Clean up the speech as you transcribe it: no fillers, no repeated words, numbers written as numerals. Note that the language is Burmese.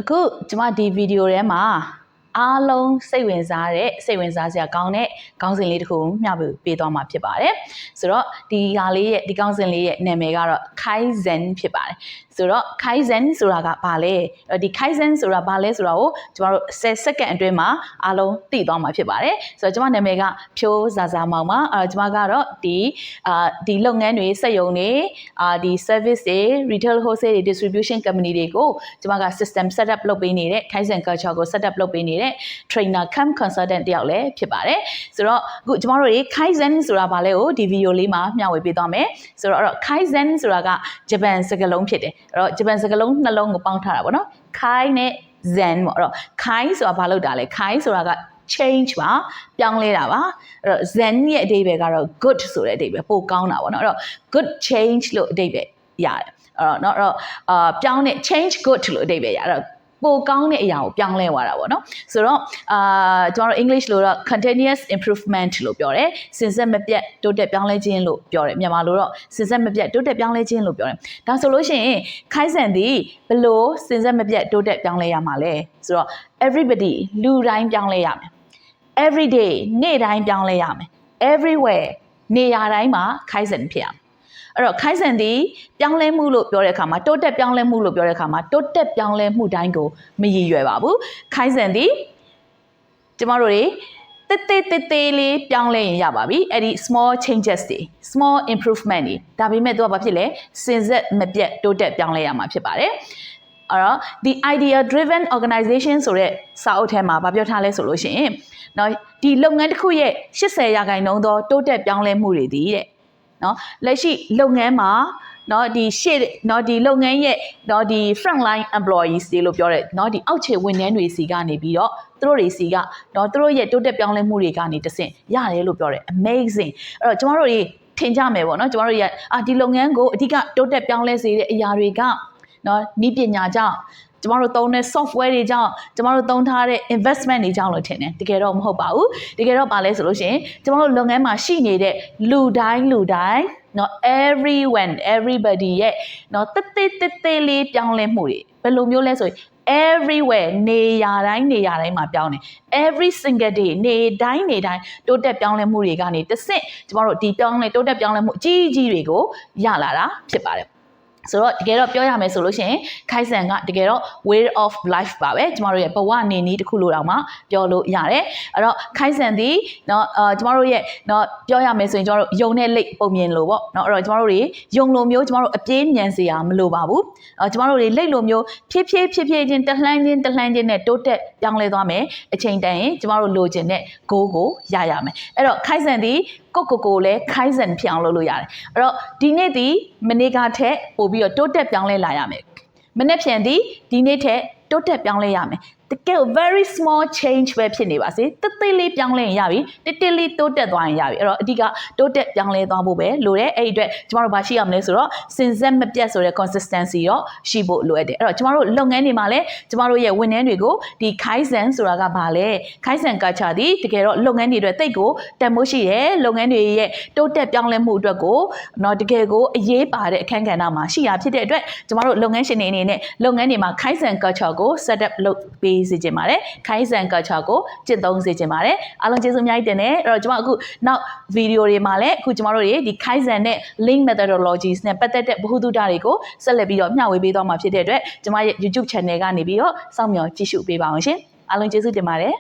အခုကျွန်မဒီဗီဒီယိုထဲမှာအားလုံးစိတ်ဝင်စားစရာကောင်းတဲ့ခေါင်းစဉ်လေးတစ်ခုမျှပေးသွားမှာဖြစ်ပါတယ်ဆိုတော့ဒီခေါင်းစဉ်လေးရဲ့နာမည်ကတော့ Kaizen ဖြစ်ပါတယ်ဆိုတော့ Kaizen ဆိုတာကဘာလဲဒီ Kaizen ဆိုတာဘာလဲဆိုတာကိုကျွန်တော်တို့10စက္ကန့်အတွင်းမှာအားလုံးသိသွားမှာဖြစ်ပါတယ်ဆိုတော့ကျွန်မနာမည်ကဖြိုးဇာဇာမောင်ပါကျွန်မကတော့ဒီလုပ်ငန်းတွေစက်ရုံတွေဒီ service တွေ retail wholesale တွေ distribution company တွေကိုကျွန်မက system setup လုပ်ပေးနေတဲ့ Kaizen culture ကို setup လုပ်ပေးနေတဲ့ trainer cum consultant တယောက်လည်းဖြစ်ပါတယ်ဆိုတော့အခုကျွန်တော်တို့ Kaizen ဆိုတာဘာလဲကိုဒီဗီဒီယိုလေးမှာမျှဝေပေးသွားမယ်ဆိုတော့ Kaizen ဆိုတာကဂျပန်စကားလုံးဖြစ်တယ်အဲ့တော့ဂျပန်စကားလုံးနှလုံးကိုပေါင်းထားတာပေါ့နော် Kai နဲ့ Zen ပေါ့အဲ့တော့ Kai ဆိုတာဘာလို့တာလဲ Kai ဆိုတာက change ပါပြောင်းလဲတာပါအဲ့တော့ Zen ရဲ့အဓိပ္ပာယ်ကတော့ good ဆိုတဲ့အဓိပ္ပာယ်ပိုကောင်းတာပေါ့နော်အဲ့တော့ good change လို့အဓိပ္ပာယ်ရတယ်အဲ့တော့ပြောင်းတဲ့ change good လို့အဓိပ္ပာယ်ရအဲ့တော့ပိုကောင်းတဲ့အရာကိုပြောင်းလဲသွားတာပေါ့နော်ဆိုတော့ကျွန်တော်တို့ English လို့တော့ continuous improvement လို့ပြောတယ်စဉ်ဆက်မပြတ်တိုးတက်ပြောင်းလဲခြင်းလို့ပြောတယ်မြန်မာလိုတော့စဉ်ဆက်မပြတ်တိုးတက်ပြောင်းလဲခြင်းလို့ပြောတယ်ဒါဆိုလို့ရှိရင် Kaizen ဒီဘယ်လိုစဉ်ဆက်မပြတ်တိုးတက်ပြောင်းလဲရမှာလဲဆိုတော့ everybody လူတိုင်းပြောင်းလဲရမယ် every day နေ့တိုင်းပြောင်းလဲရမယ် everywhere နေရာတိုင်းမှာ Kaizen ဖြစ်ရမယ်အဲ့တော့ Kaizen ဒီပြောင်းလဲမှုလို့ပြောတဲ့အခါမှာတိုးတက်ပြောင်းလဲမှုလို့ပြောတဲ့အခါမှာတိုးတက်ပြောင်းလဲမှုတိုင်းကိုမရည်ရွယ်ပါဘူး Kaizen ဒီကျမတို့တွေတေးလေးပြောင်းလဲရင်ရပါပြီအဲ့ဒီ small changes တွေ small improvement တွေဒါပေမဲ့သူကဘာဖြစ်လဲစဉ်ဆက်မပြတ်တိုးတက်ပြောင်းလဲရမှာဖြစ်ပါတယ်အဲ့တော့ the idea driven organization ဆိုတဲ့စာအုပ်ထဲမှာဗာပြောထားလဲဆိုလို့ရှိရင်နော်ဒီလုပ်ငန်းတစ်ခုရဲ့80%သောတိုးတက်ပြောင်းလဲမှုတွေဒီတဲ့နော်လက်ရှိလုပ်ငန်းမှာနော်ဒီလုပ်ငန်းရဲ့နော်ဒီ front line employees တွေလို့ပြောတဲ့နော်ဒီအောက်ခြေဝန်ထမ်းတွေစီကနေပြီးတော့သူတို့တွေစီကနော်သူတို့ရဲ့တိုးတက်ပြောင်းလဲမှုတွေကနေတဆင့်ရတယ်လို့ပြောတယ် amazing အဲ့တော့ကျမတို့တွေထင်ကြမယ်ပေါ့နော်ကျမတို့ဒီလုပ်ငန်းကိုအဓိကတိုးတက်ပြောင်းလဲစေတဲ့အရာတွေကနော်နည်းပညာကြောင့်ကျမတို့သုံးတဲ့ software တွေကြောင့်ကျမတို့သုံးထားတဲ့ investment တွေကြောင့်လို့ထင်တယ်တကယ်တော့မဟုတ်ပါဘူးတကယ်တော့ပါလဲဆိုလို့ရှိရင်ကျမတို့လုပ်ငန်းမှာရှိနေတဲ့လူတိုင်းနော် everybody ရဲ့နော်တေးလေးပြောင်းလဲမှုတွေဘယ်လိုမျိုးလဲဆိုရင် everywhere နေရာတိုင်းမှာပြောင်းတယ် every single day နေတိုင်းတိုးတက်ပြောင်းလဲမှုတွေကနေတစ်ဆင့်ကျမတို့ဒီပြောင်းလဲတိုးတက်ပြောင်းလဲမှုအကြီးတွေကိုရလာတာဖြစ်ပါတယ်ဆိုတော့တကယ်တော့ပြောရမယ်ဆိုလို့ရှိရင် Kaizen ကတကယ်တော့ way of life ပါပဲကျမတို့ရဲ့ဘဝနေနည်းတစ်ခုလို့တောင်မှပြောလို့ရတယ်အဲ့တော့ Kaizen ဒီเนาะကျမတို့ရဲ့เนาะပြောရမယ်ဆိုရင်ကျမတို့ယုံနဲ့လိတ်ပုံမြင်လို့ပေါ့เนาะအဲ့တော့ကျမတို့တွေယုံလိုမျိုးကျမတို့အပြေးညံစရာမလိုပါဘူးကျမတို့တွေလိတ်လိုမျိုးဖြည်းချင်းတလှမ်းချင်းနဲ့တိုးတက်ပြောင်းလဲသွားမယ်အချိန်တန်ရင်ကျမတို့လိုချင်တဲ့ goal ကိုရမယ်အဲ့တော့ Kaizen ဒီကိုလည်း Kaizen ဖြစ်အောင်လုပ်လို့ရတယ်အဲ့တော့ဒီနေ့ဒီမနေ့ကထက်ပို့ပြီးတော့တိုးတက်ပြောင်းလဲလာရမယ်မနေ့ပြန်ဒီနေ့ထက်တိုးတက်ပြောင်းလဲရမယ်တကယ် very small change ပဲဖြစ်နေပါစေတေးလေးပြောင်းလဲရင်ရပြီတေးလေးတိုးတက်သွားရင်ရပြီအဲ့တော့အဓိကတိုးတက်ပြောင်းလဲသွားဖို့ပဲလိုတယ်အဲ့ဒီအတွက်ကျမတို့ဘာရှိရမလဲဆိုတော့စဉ်ဆက်မပြတ်ဆိုတဲ့ consistency ရောရှိဖို့လိုအပ်တယ်အဲ့တော့ကျမတို့လုပ်ငန်းတွေမှာလည်းကျမတို့ရဲ့ဝန်ထမ်းတွေကိုဒီ Kaizen ဆိုတာကဘာလဲ Kaizen culture ဒီတကယ်တော့လုပ်ငန်းတွေအတွက်တိတ်ကိုတန်ဖိုးရှိတယ်လုပ်ငန်းတွေရဲ့တိုးတက်ပြောင်းလဲမှုအတွက်ကိုတော့တကယ်ကိုအရေးပါတဲ့အခန်းကဏ္ဍမှာရှိရဖြစ်တဲ့အတွက်ကျမတို့လုပ်ငန်းရှင်တွေအနေနဲ့လုပ်ငန်းတွေမှာ Kaizen culture ကို set up လုပ်ပေးစေချင်ပါတယ် Kaizen culture ကိုကျင့်သုံးစေချင်ပါတယ်အားလုံးကျေးဇူးအများကြီးတင်တယ်အဲ့တော့ကျွန်မအခုနောက်ဗီဒီယိုတွေမှာလည်းအခုကျွန်တော်တို့ဒီ Kaizen နဲ့ link methodologies နဲ့ပတ်သက်တဲ့ဗဟုသုတတွေကိုဆက်လက်ပြီးတော့မျှဝေပေးသွားမှာဖြစ်တဲ့အတွက်ကျွန်မရဲ့ YouTube channel ကနေပြီးတော့စောင့်မျှော်ကြည့်ရှုပေးပါအောင်ရှင်အားလုံးကျေးဇူးတင်ပါတယ်